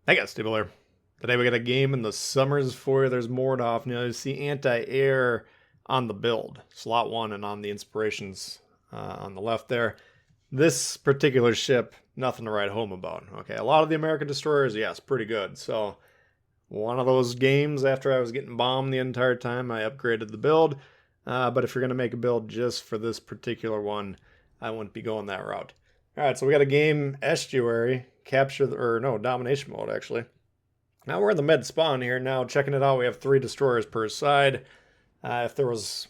I got Tbull here. Today we got a game in the Summers for you. There's Mordoff. Now you see anti-air on the build, slot 1, and on the inspirations on the left there. This particular ship, nothing to write home about. Okay, a lot of the American destroyers, yes, pretty good. So one of those games after I was getting bombed the entire time, I upgraded the build. But if you're going to make a build just for this particular one, I wouldn't be going that route. All right, so we got a game estuary, domination mode actually. Now we're in the med spawn here. Now checking it out, we have 3 destroyers per side. If there was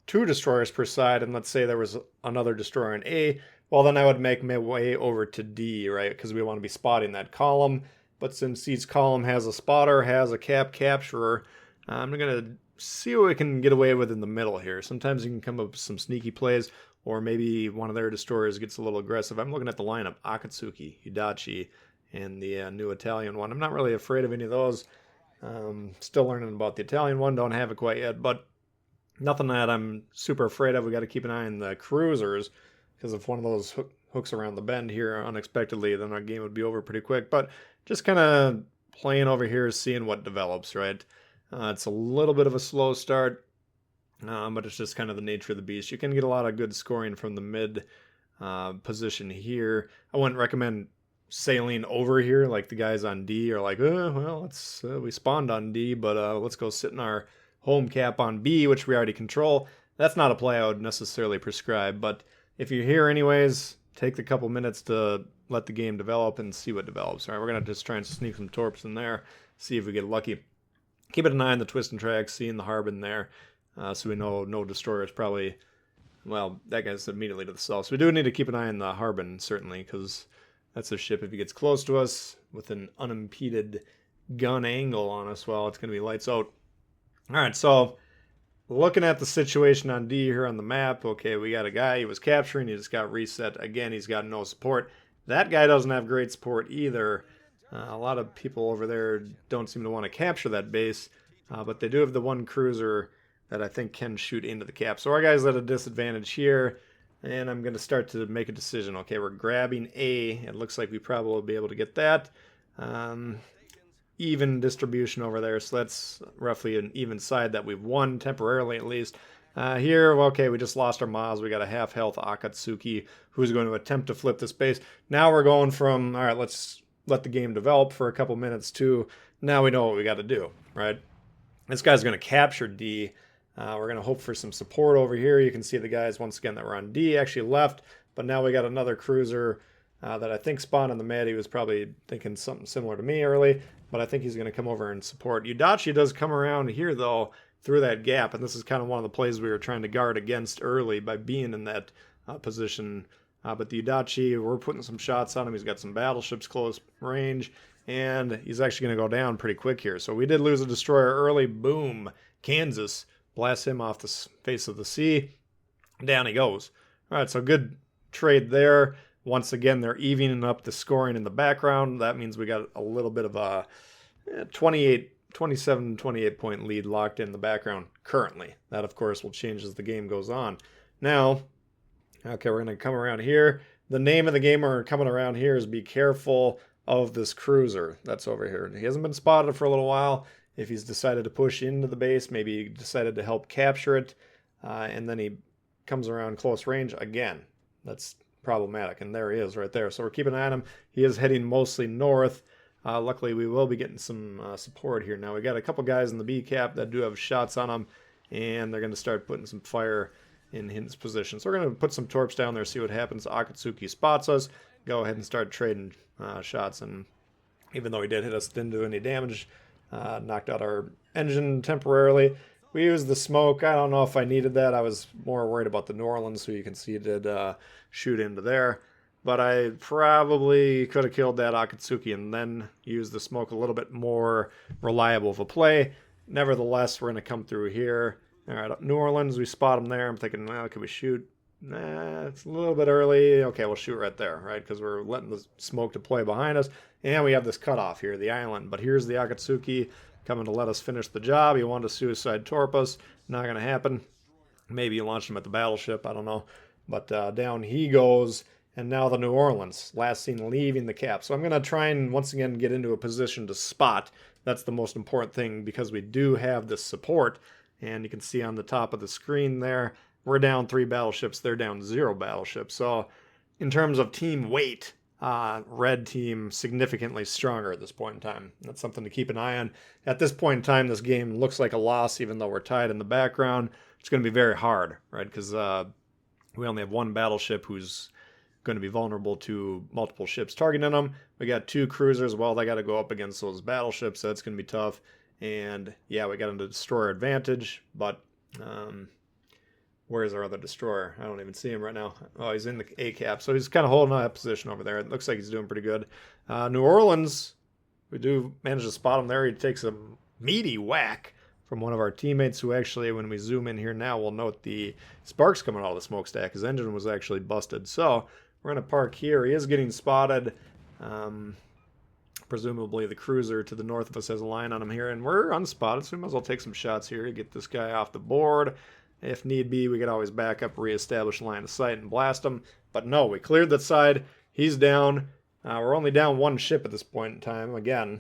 2 destroyers per side, and let's say there was another destroyer in A, well then I would make my way over to D, right? Because we want to be spotting that column. But since each column has a spotter, has a capturer, I'm gonna see what we can get away with in the middle here. Sometimes you can come up with some sneaky plays, or maybe one of their destroyers gets a little aggressive. I'm looking at the lineup: Akatsuki, Hidachi, and the new Italian one. I'm not really afraid of any of those. Still learning about the Italian one. Don't have it quite yet, but nothing that I'm super afraid of. We got to keep an eye on the cruisers, because if one of those hooks around the bend here unexpectedly, then our game would be over pretty quick. But just kind of playing over here, seeing what develops, right? It's a little bit of a slow start, but it's just kind of the nature of the beast. You can get a lot of good scoring from the mid position here. I wouldn't recommend sailing over here like the guys on D are like, well, we spawned on D, but let's go sit in our home cap on B, which we already control. That's not a play I would necessarily prescribe, but if you're here anyways, take the couple minutes to let the game develop and see what develops. All right, we're going to just try and sneak some torps in there, see if we get lucky. Keep an eye on the twist and track, seeing the Harbin there, so we know no destroyers probably, well, that guy's immediately to the south. So we do need to keep an eye on the Harbin, certainly, because that's a ship, if he gets close to us with an unimpeded gun angle on us, well, it's going to be lights out. All right, so looking at the situation on D here on the map, okay, we got a guy he was capturing, he just got reset. Again, he's got no support. That guy doesn't have great support either. A lot of people over there don't seem to want to capture that base, but they do have the one cruiser that I think can shoot into the cap. So our guy's at a disadvantage here, and I'm going to start to make a decision. Okay, we're grabbing A. It looks like we probably will be able to get that. Even distribution over there, so that's roughly an even side that we've won temporarily at least. Here, well, okay, we just lost our Maz. We got a half health Akatsuki who's going to attempt to flip this base. Now we're going from, all right, let's let the game develop for a couple minutes to now we know what we got to do, right? This guy's going to capture D. We're going to hope for some support over here. You can see the guys, once again, that were on D actually left, but now we got another cruiser that I think spawned on the mid. He was probably thinking something similar to me early, but I think he's going to come over and support. Yudachi does come around here, though, through that gap, and this is kind of one of the plays we were trying to guard against early by being in that position. But the Yudachi, we're putting some shots on him. He's got some battleships close range, and he's actually going to go down pretty quick here. So we did lose a destroyer early. Boom. Kansas blasts him off the face of the sea. Down he goes. All right, so good trade there. Once again, they're evening up the scoring in the background. That means we got a little bit of a 28 point lead locked in the background currently. That, of course, will change as the game goes on. Now, okay, we're going to come around here. The name of the game we're coming around here is be careful of this cruiser that's over here. He hasn't been spotted for a little while. If he's decided to push into the base, maybe he decided to help capture it, and then he comes around close range again. That's problematic, and there he is right there. So we're keeping an eye on him. He is heading mostly north. Luckily, we will be getting some support here. Now, we got a couple guys in the B cap that do have shots on them, and they're going to start putting some fire in his position. So we're going to put some torps down there, see what happens. Akatsuki spots us. Go ahead and start trading shots, and even though he did hit us, didn't do any damage. Knocked out our engine temporarily. We used the smoke. I don't know if I needed that. I was more worried about the New Orleans, so you can see it did shoot into there. But I probably could have killed that Akatsuki and then used the smoke a little bit more reliable of a play. Nevertheless, we're going to come through here. All right, New Orleans, we spot them there. I'm thinking, well, can we shoot? Nah, it's a little bit early. Okay, we'll shoot right there, right? Because we're letting the smoke to play behind us. And we have this cutoff here, the island. But here's the Akatsuki coming to let us finish the job. He wanted to suicide torp us. Not going to happen. Maybe you launched him at the battleship. I don't know. But down he goes. and now the New Orleans, last seen leaving the cap. So I'm going to try and once again get into a position to spot. That's the most important thing because we do have this support. And you can see on the top of the screen there, we're down 3 battleships, they're down 0 battleships. So in terms of team weight, red team significantly stronger at this point in time. That's something to keep an eye on. At this point in time, this game looks like a loss, even though we're tied in the background. It's going to be very hard, right? Because we only have 1 battleship who's going to be vulnerable to multiple ships targeting them. We got 2 cruisers. Well, they got to go up against those battleships, so that's going to be tough. And yeah, we got a destroyer advantage, but where's our other destroyer? I don't even see him right now. Oh, he's in the A cap, so he's kind of holding that position over there. It looks like he's doing pretty good. New Orleans, we do manage to spot him there. He takes a meaty whack from one of our teammates who actually, when we zoom in here now, we'll note the sparks coming out of the smokestack. His engine was actually busted. So we're going to park here. He is getting spotted. Presumably the cruiser to the north of us has a line on him here, and we're unspotted, so we might as well take some shots here to get this guy off the board. If need be, we could always back up, reestablish line of sight, and blast him. But no, we cleared that side. He's down. We're only down 1 ship at this point in time. Again,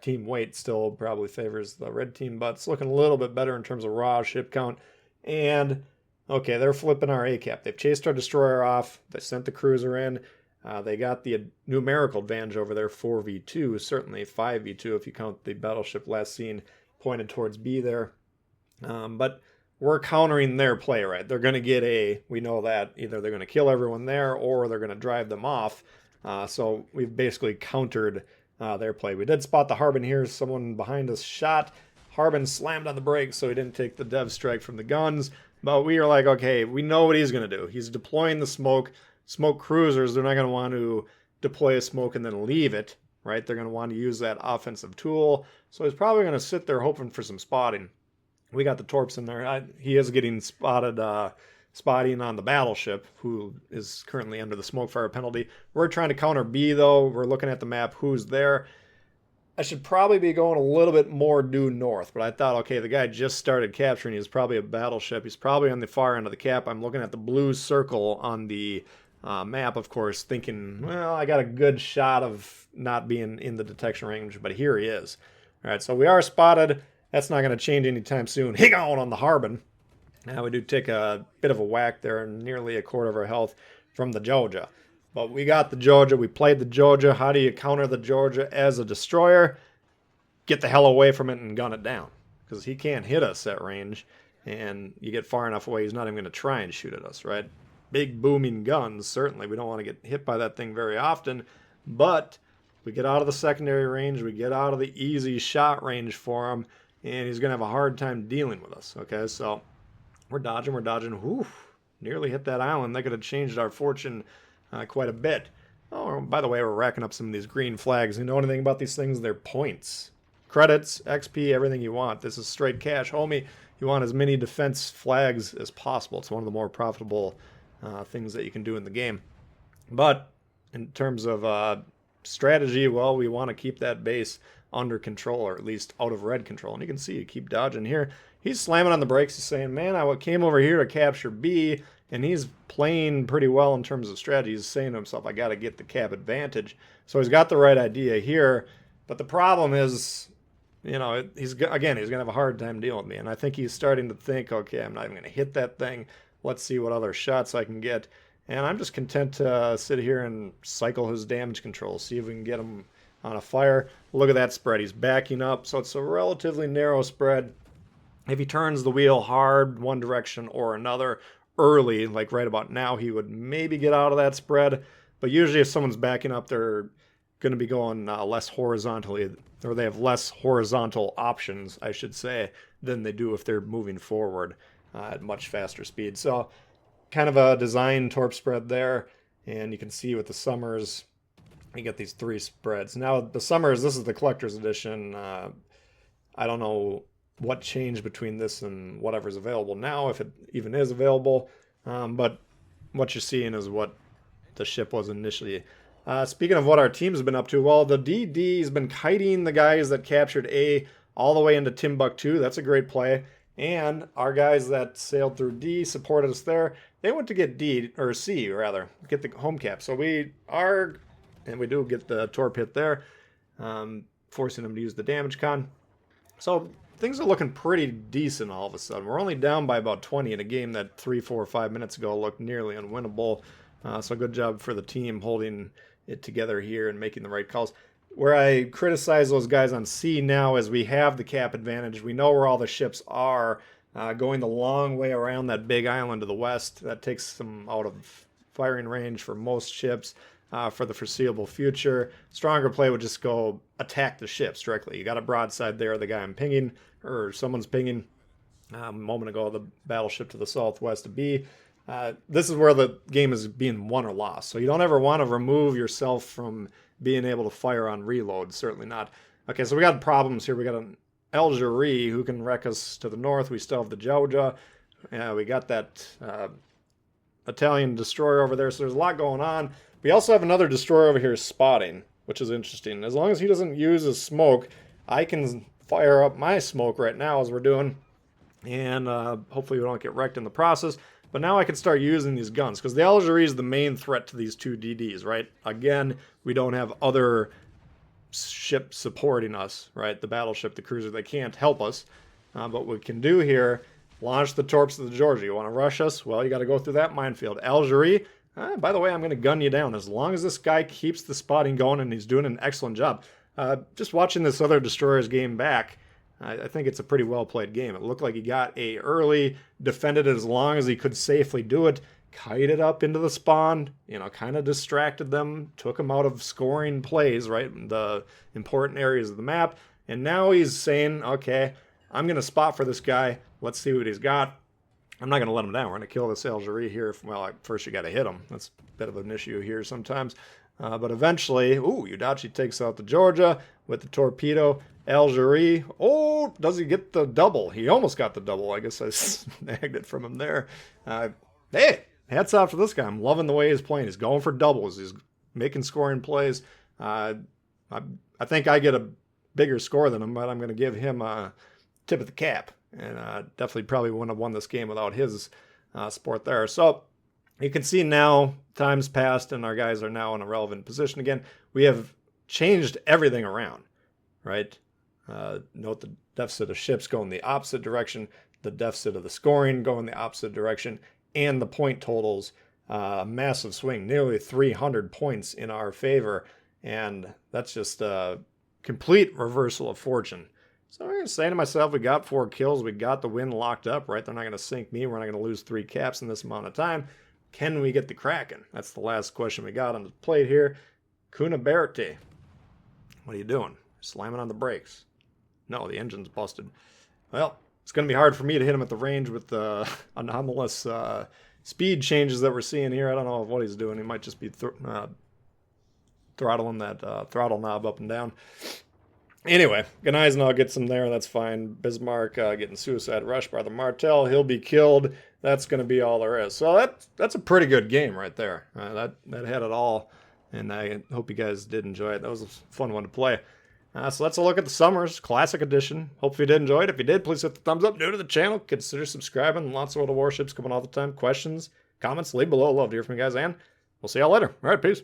team weight still probably favors the red team, but it's looking a little bit better in terms of raw ship count. And, okay, they're flipping our A-cap. They've chased our destroyer off. They sent the cruiser in. They got the numerical advantage over there, 4v2, certainly 5v2 if you count the battleship last seen pointed towards B there. But we're countering their play, right? They're going to get A. We know that. Either they're going to kill everyone there or they're going to drive them off. So we've basically countered their play. We did spot the Harbin here. Someone behind us shot. Harbin slammed on the brakes, so he didn't take the dev strike from the guns. But we are like, okay, we know what he's going to do. He's deploying the smoke. Smoke cruisers, they're not going to want to deploy a smoke and then leave it, right? They're going to want to use that offensive tool. So he's probably going to sit there hoping for some spotting. We got the torps in there. He is getting spotted, spotting on the battleship, who is currently under the smoke fire penalty. We're trying to counter B, though. We're looking at the map, who's there. I should probably be going a little bit more due north, but I thought, okay, the guy just started capturing. He's probably a battleship. He's probably on the far end of the cap. I'm looking at the blue circle on the map, of course, thinking, well, I got a good shot of not being in the detection range, but here he is. All right, so we are spotted. That's not going to change anytime soon. Hyuga on the Harbin. Now we do take a bit of a whack there, nearly a quarter of our health from the Georgia. But we got the Georgia. We played the Georgia. How do you counter the Georgia as a destroyer? Get the hell away from it and gun it down, because he can't hit us at range, and you get far enough away, he's not even going to try and shoot at us, right? Big booming guns, certainly. We don't want to get hit by that thing very often, but we get out of the secondary range, we get out of the easy shot range for him, and he's going to have a hard time dealing with us, okay? So we're dodging. Whew, nearly hit that island. That could have changed our fortune quite a bit. Oh, by the way, we're racking up some of these green flags. You know anything about these things? They're points. Credits, XP, everything you want. This is straight cash, homie. You want as many defense flags as possible. It's one of the more profitable things that you can do in the game. But in terms of strategy, well, we want to keep that base under control, or at least out of red control. And you can see you keep dodging here. He's slamming on the brakes. He's saying, man, I came over here to capture B, and he's playing pretty well in terms of strategy. He's saying to himself, I got to get the cap advantage. So he's got the right idea here. But the problem is, you know, he's going to have a hard time dealing with me. And I think he's starting to think, okay, I'm not even going to hit that thing. Let's see what other shots I can get. And I'm just content to sit here and cycle his damage control, see if we can get him on a fire. Look at that spread. He's backing up, so it's a relatively narrow spread. If he turns the wheel hard one direction or another early, like right about now, he would maybe get out of that spread. But usually if someone's backing up, they're going to be going less horizontally, or they have less horizontal options, I should say, than they do if they're moving forward at much faster speed. So kind of a design torp spread there, and you can see with the Summers, you get these 3 spreads. Now the Summers, this is the collector's edition. I don't know what changed between this and whatever's available now, if it even is available, but what you're seeing is what the ship was initially. Speaking of what our team's been up to, well, the DD's been kiting the guys that captured A all the way into Timbuktu. That's a great play. And our guys that sailed through D supported us there. they went to get D, or C rather, get the home cap. So we are, and we do get the torp hit there, forcing them to use the damage con. So things are looking pretty decent all of a sudden. We're only down by about 20 in a game that 3, 4, 5 minutes ago looked nearly unwinnable. So good job for the team holding it together here and making the right calls. Where I criticize those guys on C now is we have the cap advantage. We know where all the ships are. Going the long way around that big island to the west, that takes them out of firing range for most ships for the foreseeable future. Stronger play would just go attack the ships directly. You got a broadside there, the guy I'm pinging, or someone's pinging a moment ago, the battleship to the southwest of B. This is where the game is being won or lost. So you don't ever want to remove yourself from being able to fire on reload. Certainly not. Okay, so we got problems here. We got an Algerie who can wreck us to the north. We still have the Hyuga. We got that Italian destroyer over there. So there's a lot going on. We also have another destroyer over here spotting, which is interesting. As long as he doesn't use his smoke, I can fire up my smoke right now as we're doing. And hopefully we don't get wrecked in the process. But now I can start using these guns, because the Algerie is the main threat to these two DDs, right? Again, we don't have other ships supporting us, right? The battleship, the cruiser, they can't help us. But what we can do here, launch the torps to the Georgia. You want to rush us? Well, you got to go through that minefield. Algerie, by the way, I'm going to gun you down. As long as this guy keeps the spotting going, and he's doing an excellent job. Just watching this other destroyer's game back, I think it's a pretty well-played game. It looked like he got A early, defended it as long as he could safely do it, kited up into the spawn, kind of distracted them, took them out of scoring plays, right, the important areas of the map, and now he's saying, okay, I'm going to spot for this guy. Let's see what he's got. I'm not going to let him down. We're going to kill this Algerie here. Well, first you got to hit him. That's a bit of an issue here sometimes. But eventually, Udachi takes out the Georgia with the torpedo. Algerie, does he get the double? He almost got the double. I guess I snagged it from him there. Hey, hats off to this guy. I'm loving the way he's playing. He's going for doubles. He's making scoring plays. I think I get a bigger score than him, but I'm going to give him a tip of the cap. And definitely probably wouldn't have won this game without his support there. So you can see now time's passed and our guys are now in a relevant position again. We have changed everything around, right? Note the deficit of ships going the opposite direction, the deficit of the scoring going the opposite direction, and the point totals, massive swing, nearly 300 points in our favor. And that's just a complete reversal of fortune. So I'm going to say to myself, we got 4 kills. We got the win locked up, right? They're not going to sink me. We're not going to lose 3 caps in this amount of time. Can we get the Kraken? That's the last question we got on the plate here. Kuna Berti, what are you doing? Slamming on the brakes. No, the engine's busted. Well, it's going to be hard for me to hit him at the range with the anomalous speed changes that we're seeing here. I don't know what he's doing. He might just be throttling that throttle knob up and down. Anyway, Gneisenau gets him there. That's fine. Bismarck getting suicide rushed by the Martel. He'll be killed. That's going to be all there is. So that's a pretty good game right there. That had it all. And I hope you guys did enjoy it. That was a fun one to play. So let's look at the Summers Classic Edition. Hopefully you did enjoy it. If you did, please hit the thumbs up. New to the channel, consider subscribing. Lots of World of Warships coming all the time. Questions, comments, leave below. Love to hear from you guys. And we'll see y'all later. All right, peace.